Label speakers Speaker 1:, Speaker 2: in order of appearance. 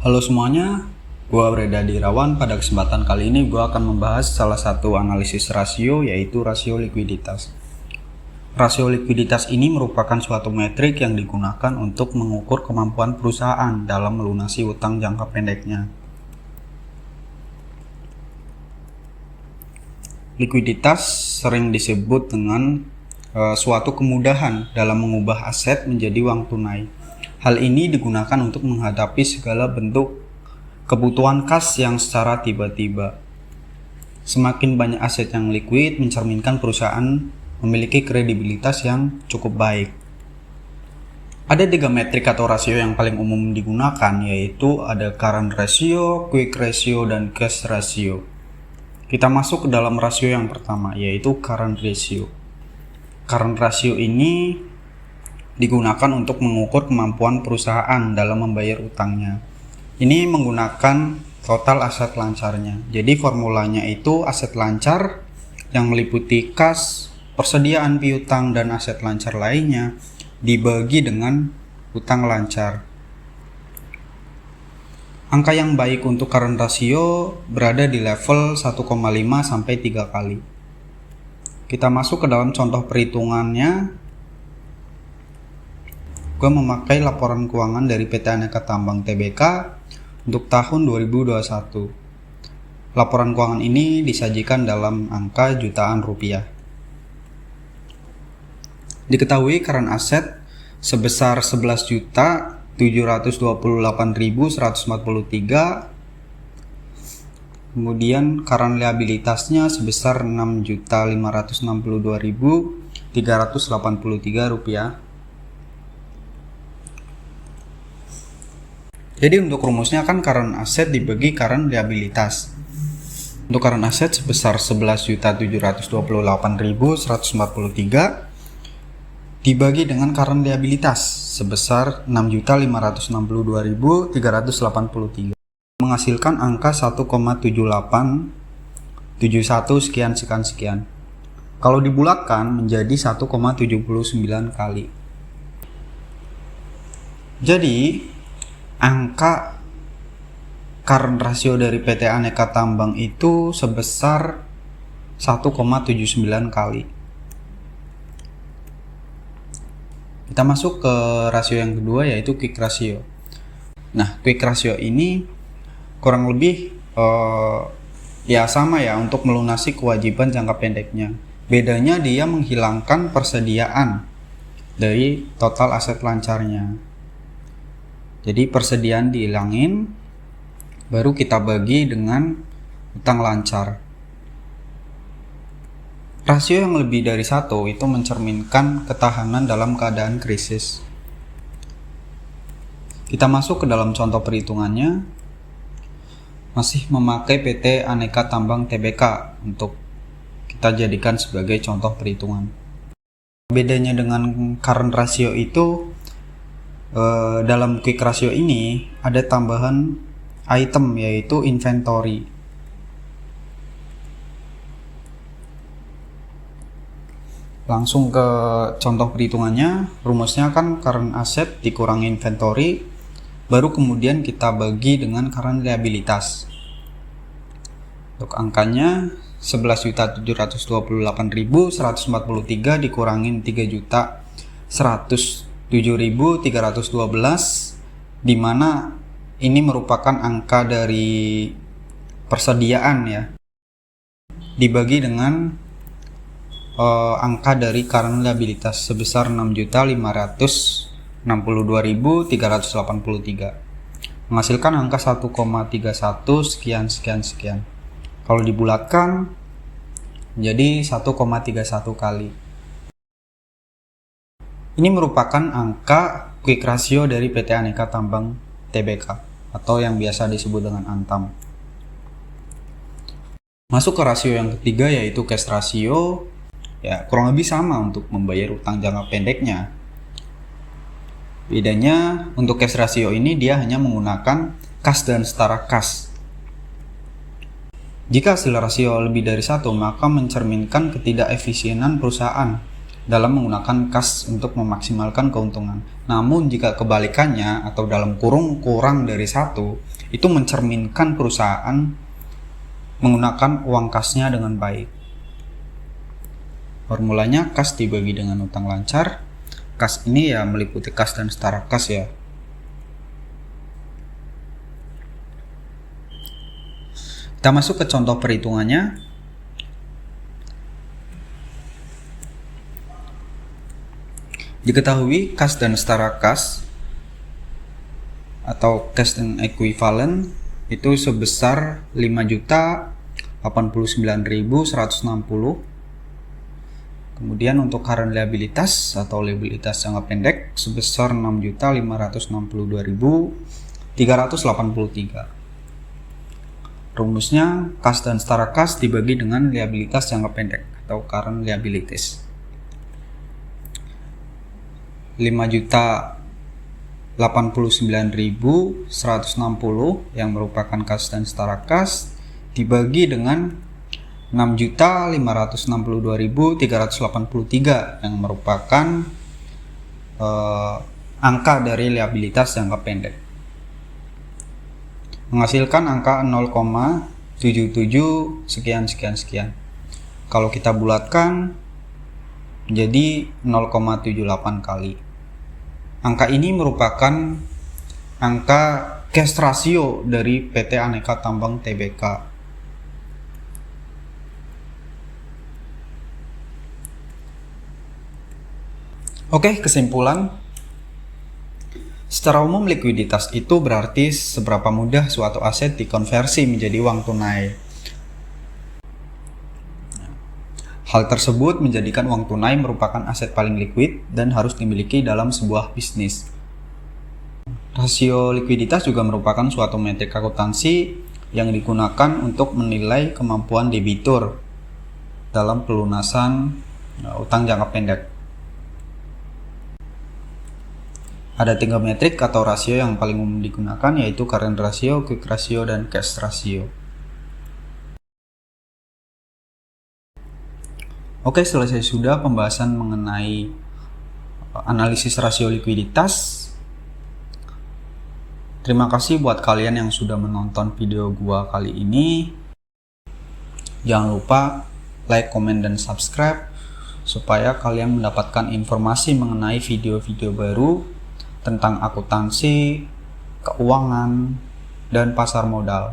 Speaker 1: Halo semuanya, gue Reda Dirawan. Pada kesempatan kali ini gue akan membahas salah satu analisis rasio, yaitu rasio likuiditas. Rasio likuiditas ini merupakan suatu metrik yang digunakan untuk mengukur kemampuan perusahaan dalam melunasi utang jangka pendeknya. Likuiditas sering disebut dengan suatu kemudahan dalam mengubah aset menjadi uang tunai. Hal ini digunakan untuk menghadapi segala bentuk kebutuhan kas yang secara tiba-tiba. Semakin banyak aset yang liquid mencerminkan perusahaan memiliki kredibilitas yang cukup baik. Ada 3 metrik atau rasio yang paling umum digunakan, yaitu ada current ratio, quick ratio, dan cash ratio. Kita masuk ke dalam rasio yang pertama, yaitu current ratio. Current ratio ini digunakan untuk mengukur kemampuan perusahaan dalam membayar utangnya. Ini menggunakan total aset lancarnya. Jadi formulanya itu aset lancar yang meliputi kas, persediaan piutang, dan aset lancar lainnya dibagi dengan utang lancar. Angka yang baik untuk current ratio berada di level 1,5 sampai 3 kali. Kita masuk ke dalam contoh perhitungannya. Gue memakai laporan keuangan dari PT Aneka Tambang Tbk untuk tahun 2021. Laporan keuangan ini disajikan dalam angka jutaan rupiah. Diketahui current asset sebesar 11.728.143, kemudian current liabilitasnya sebesar 6.562.383 rupiah. Jadi untuk rumusnya kan current asset dibagi current liabilitas. Untuk current asset sebesar 11.728.143 dibagi dengan current liabilitas sebesar 6.562.383 menghasilkan angka 1,7871 sekian. Kalau dibulatkan menjadi 1,79 kali. Jadi angka current ratio dari PT Aneka Tambang itu sebesar 1,79 kali. Kita masuk ke rasio yang kedua, yaitu quick ratio. Nah, quick ratio ini kurang lebih ya sama ya untuk melunasi kewajiban jangka pendeknya. Bedanya dia menghilangkan persediaan dari total aset lancarnya. Jadi persediaan dihilangin, baru kita bagi dengan utang lancar. Rasio yang lebih dari 1 itu mencerminkan ketahanan dalam keadaan krisis. Kita masuk ke dalam contoh perhitungannya. Masih memakai PT Aneka Tambang Tbk untuk kita jadikan sebagai contoh perhitungan. Bedanya dengan current ratio itu, dalam quick ratio ini ada tambahan item, yaitu inventory. Langsung ke contoh perhitungannya. Rumusnya kan current asset dikurangi inventory, baru kemudian kita bagi dengan current liabilitas. Untuk angkanya 11.728.143 dikurangin 3.107.312, di mana ini merupakan angka dari persediaan ya, dibagi dengan angka dari current liabilitas sebesar 6.562.383 menghasilkan angka 1,31 sekian. Kalau dibulatkan menjadi 1,31 kali. Ini merupakan angka quick ratio dari PT Aneka Tambang Tbk atau yang biasa disebut dengan Antam. Masuk ke rasio yang ketiga, yaitu cash ratio. Ya, kurang lebih sama untuk membayar utang jangka pendeknya. Bedanya untuk cash ratio ini dia hanya menggunakan kas dan setara kas. Jika hasil rasio lebih dari 1, maka mencerminkan ketidakefisienan perusahaan dalam menggunakan kas untuk memaksimalkan keuntungan. Namun jika kebalikannya atau dalam kurung kurang dari 1, itu mencerminkan perusahaan menggunakan uang kasnya dengan baik. Formulanya kas dibagi dengan utang lancar. Kas ini ya meliputi kas dan setara kas ya. Kita masuk ke contoh perhitungannya. Diketahui kas dan setara kas atau cash and equivalent itu sebesar 5.089.160. Kemudian untuk current liabilitas atau liabilitas jangka pendek sebesar 6.562.383. Rumusnya kas dan setara kas dibagi dengan liabilitas jangka pendek atau current liabilities. 5.089.160 yang merupakan kas dan setara kas dibagi dengan 6.562.383 yang merupakan angka dari liabilitas jangka pendek, menghasilkan angka 0,77 sekian. Kalau kita bulatkan menjadi 0,78 kali. Angka ini merupakan angka cash ratio dari PT Aneka Tambang Tbk. Oke, kesimpulan. Secara umum likuiditas itu berarti seberapa mudah suatu aset dikonversi menjadi uang tunai. Hal tersebut menjadikan uang tunai merupakan aset paling liquid dan harus dimiliki dalam sebuah bisnis. Rasio likuiditas juga merupakan suatu metrik akuntansi yang digunakan untuk menilai kemampuan debitur dalam pelunasan utang jangka pendek. Ada 3 metrik atau rasio yang paling umum digunakan, yaitu current ratio, quick ratio, dan cash ratio. Oke, selesai sudah pembahasan mengenai analisis rasio likuiditas. Terima kasih buat kalian yang sudah menonton video gua kali ini. Jangan lupa like, comment, dan subscribe supaya kalian mendapatkan informasi mengenai video-video baru tentang akuntansi, keuangan, dan pasar modal.